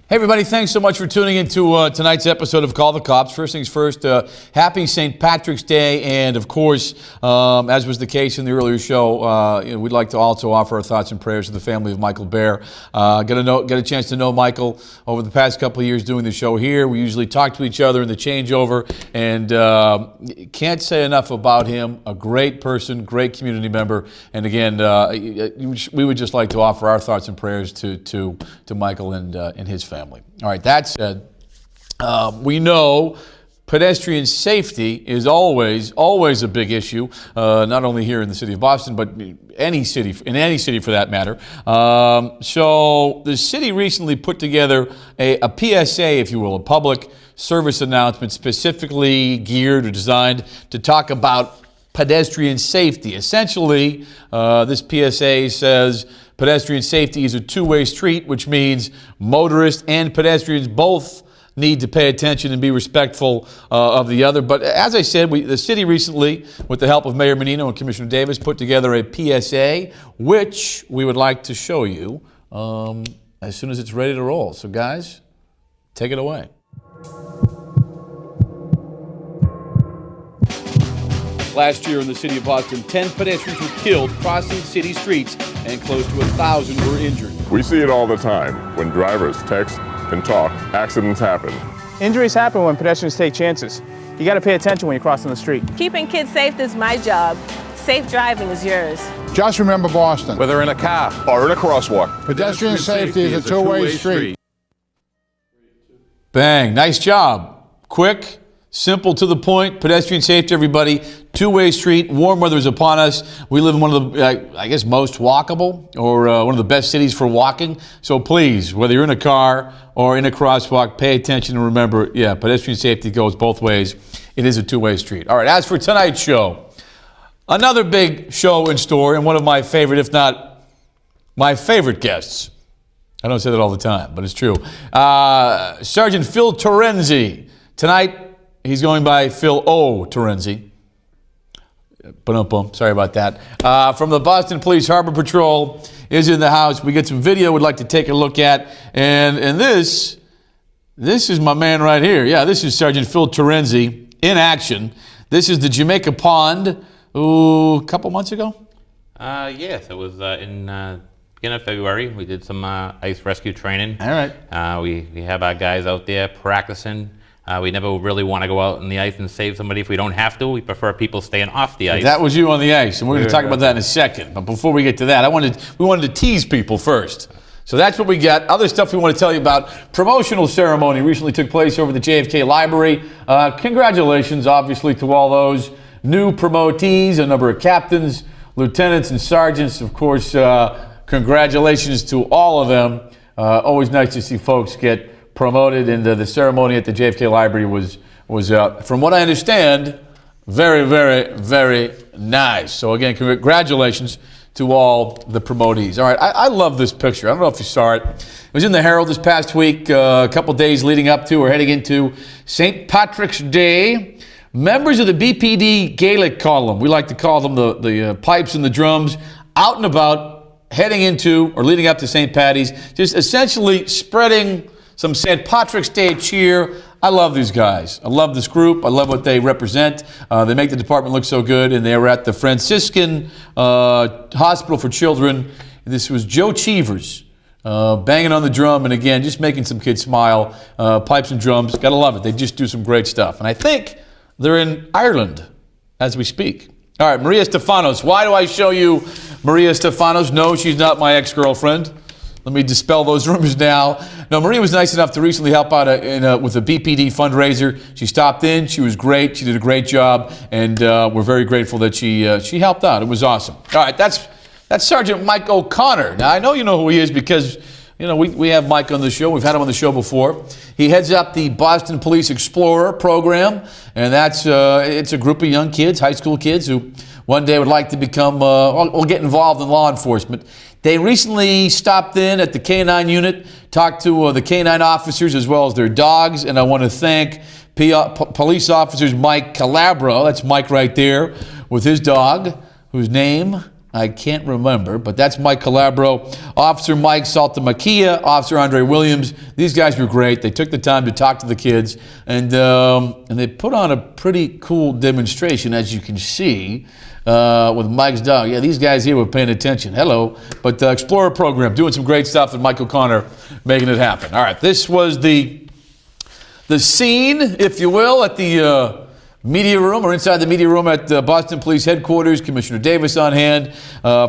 Hey everybody, thanks so much for tuning into tonight's episode of Call the Cops. First things first, happy St. Patrick's Day, and of course, as was the case in the earlier show, we'd like to also offer our thoughts and prayers to the family of Michael Bear. Get a chance to know Michael over the past couple of years doing the show here. We usually talk to each other in the changeover, and can't say enough about him. A great person, great community member, and again, we would just like to offer our thoughts and prayers to Michael and his family. All right, that said, we know pedestrian safety is always a big issue, not only here in the city of Boston, but in any city for that matter. So the city recently put together a PSA, if you will, a public service announcement specifically geared or designed to talk about pedestrian safety. Essentially, this PSA says pedestrian safety is a two-way street, which means motorists and pedestrians both need to pay attention and be respectful of the other. But as I said, the city recently, with the help of Mayor Menino and Commissioner Davis, put together a PSA, which we would like to show you as soon as it's ready to roll. So guys, take it away. Last year in the city of Boston, 10 pedestrians were killed crossing city streets and close to 1,000 were injured. We see it all the time. When drivers text and talk, accidents happen. Injuries happen when pedestrians take chances. You got to pay attention when you're crossing the street. Keeping kids safe is my job. Safe driving is yours. Just remember Boston. Whether in a car Or in a crosswalk. Pedestrian safety is a two-way street. Bang, nice job. Quick, simple, to the point. Pedestrian safety, everybody. Two-way street. Warm weather is upon us. We live in one of the, I guess, most walkable or one of the best cities for walking. So please, whether you're in a car or in a crosswalk, pay attention and remember, pedestrian safety goes both ways. It is a two-way street. All right, as for tonight's show, another big show in store and one of my favorite, if not my favorite guests. I don't say that all the time, but it's true. Sergeant Phil Terenzi. Tonight, he's going by Phil O. Terenzi. Sorry about that. From the Boston Police Harbor Patrol is in the house. We get some video we'd like to take a look at. And this is my man right here. Yeah, this is Sergeant Phil Terenzi in action. This is the Jamaica Pond, a couple months ago? Yes, it was in beginning of February. We did some ice rescue training. All right. We have our guys out there practicing. We never really want to go out on the ice and save somebody if we don't have to. We prefer people staying off the ice. That was you on the ice, and we're going to talk about that in a second. But before we get to that, we wanted to tease people first. So that's what we got. Other stuff we want to tell you about. Promotional ceremony recently took place over the JFK Library. Congratulations, obviously, to all those new promotees, a number of captains, lieutenants, and sergeants. Of course, congratulations to all of them. Always nice to see folks get promoted, and the ceremony at the JFK Library was from what I understand, very, very, very nice. So again, congratulations to all the promotees. All right, I love this picture. I don't know if you saw it. It was in the Herald this past week, a couple days leading up to or heading into St. Patrick's Day. Members of the BPD Gaelic column, we like to call them the pipes and the drums, out and about, heading into or leading up to St. Paddy's, just essentially spreading some St. Patrick's Day cheer. I love these guys. I love this group. I love what they represent. They make the department look so good, and they were at the Franciscan Hospital for Children. This was Joe Cheevers banging on the drum, and again, just making some kids smile. Pipes and drums. Gotta love it. They just do some great stuff. And I think they're in Ireland as we speak. All right, Maria Stefanos. Why do I show you Maria Stefanos? No, she's not my ex-girlfriend. Let me dispel those rumors now. No, Maria was nice enough to recently help out with a BPD fundraiser. She stopped in. She was great. She did a great job, and we're very grateful that she helped out. It was awesome. All right, that's Sergeant Mike O'Connor. Now, I know you know who he is because we have Mike on the show. We've had him on the show before. He heads up the Boston Police Explorer program, and it's a group of young kids, high school kids, who one day would like to become or get involved in law enforcement. They recently stopped in at the K-9 unit, talked to the K-9 officers as well as their dogs, and I want to thank police officers Mike Calabro, that's Mike right there, with his dog, whose name I can't remember, but that's Mike Calabro, Officer Mike Saltamakia, Officer Andre Williams. These guys were great. They took the time to talk to the kids, and they put on a pretty cool demonstration, as you can see, with Mike's dog. Yeah, these guys here were paying attention. Hello. But Explorer program, doing some great stuff, and Mike O'Connor making it happen. All right, this was the scene, if you will, at the media room, or inside the media room at Boston Police Headquarters. Commissioner Davis on hand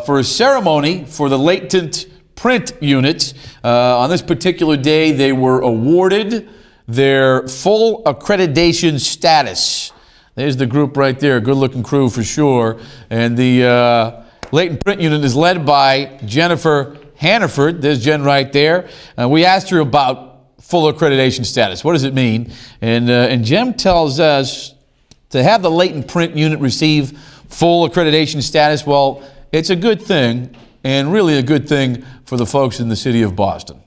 for a ceremony for the latent print units. On this particular day, they were awarded their full accreditation status. There's the group right there, good-looking crew for sure. And the latent print unit is led by Jennifer Hannaford. There's Jen right there. We asked her about full accreditation status. What does it mean? And Jen tells us to have the latent print unit receive full accreditation status, well, it's a good thing, and really a good thing for the folks in the city of Boston.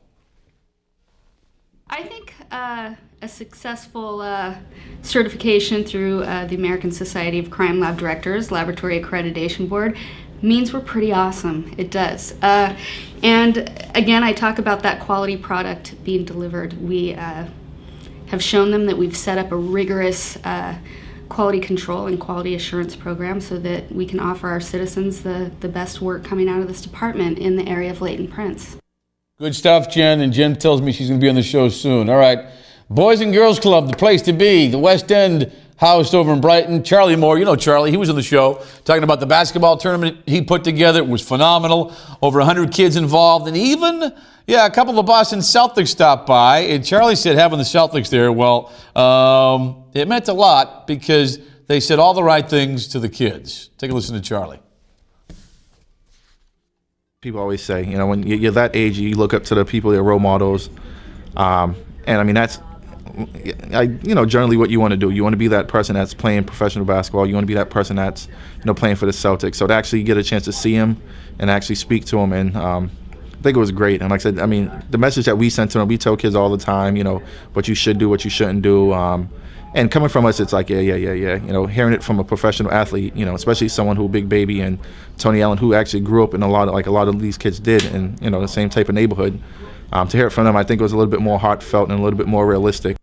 I think a successful certification through the American Society of Crime Lab Directors Laboratory Accreditation Board means we're pretty awesome. It does. And again, I talk about that quality product being delivered. We have shown them that we've set up a rigorous quality control and quality assurance program so that we can offer our citizens the best work coming out of this department in the area of latent prints. Good stuff, Jen, and Jen tells me she's going to be on the show soon. All right, Boys and Girls Club, the place to be, the West End house over in Brighton. Charlie Moore, you know Charlie, he was on the show talking about the basketball tournament he put together. It was phenomenal. Over 100 kids involved, and even, a couple of Boston Celtics stopped by, and Charlie said having the Celtics there, well, it meant a lot because they said all the right things to the kids. Take a listen to Charlie. People always say, when you're that age, you look up to the people, your role models. And I mean, that's, generally what you want to do. You want to be that person that's playing professional basketball. You want to be that person that's, playing for the Celtics. So to actually get a chance to see him and actually speak to him, and I think it was great. And like I said, I mean, the message that we sent to them, we tell kids all the time, what you should do, what you shouldn't do. And coming from us, it's like, yeah. Hearing it from a professional athlete, especially someone who Big Baby and Tony Allen, who actually grew up in a lot of these kids did, in the same type of neighborhood. To hear it from them, I think it was a little bit more heartfelt and a little bit more realistic.